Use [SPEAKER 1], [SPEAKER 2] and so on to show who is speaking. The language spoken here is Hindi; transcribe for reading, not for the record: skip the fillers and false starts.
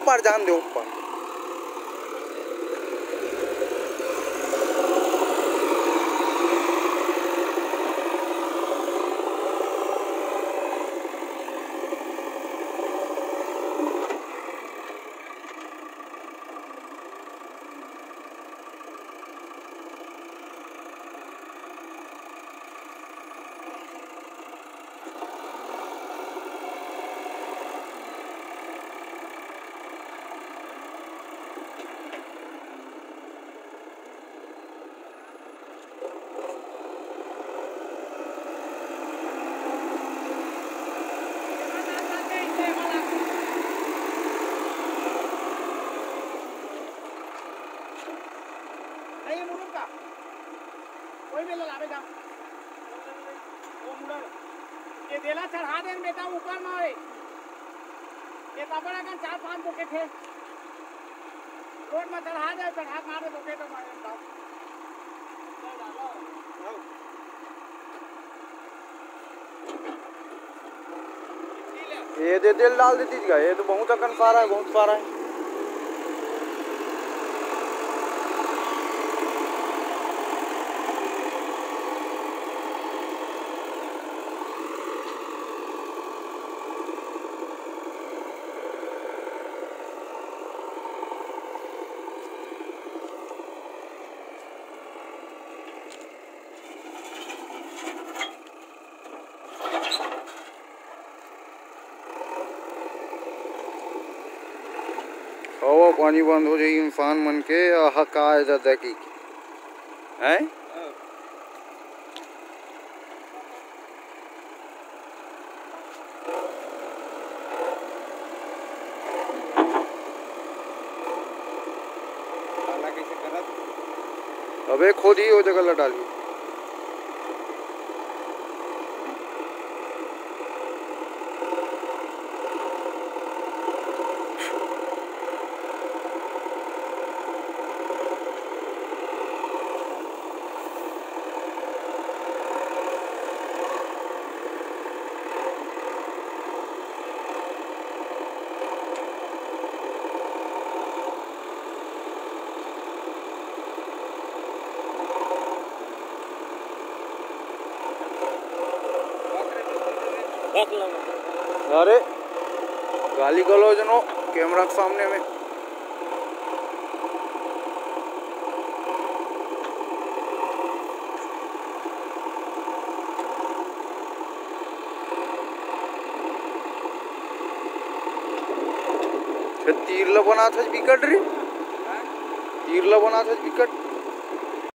[SPEAKER 1] ऊपर जान दे ऊपर।
[SPEAKER 2] ये देला चढ़ा दे बेटा ऊपर में ये तबड़ा का 4-5 बुकेट है रोड में चढ़ा दे चढ़ा मार दे बुकेट मार
[SPEAKER 1] ये दे तेल डाल देती थी। ये तो बहुत अकन सारा है, बहुत सारा है। हवा पानी बंद हो जाए इंसान मन के हका दादा की है। अबे खोद ही हो जगह डाली। अरे गाली गलौज नो कैमरा के सामने में। तीरला बना था विकेट रे, तीरला बना था विकेट।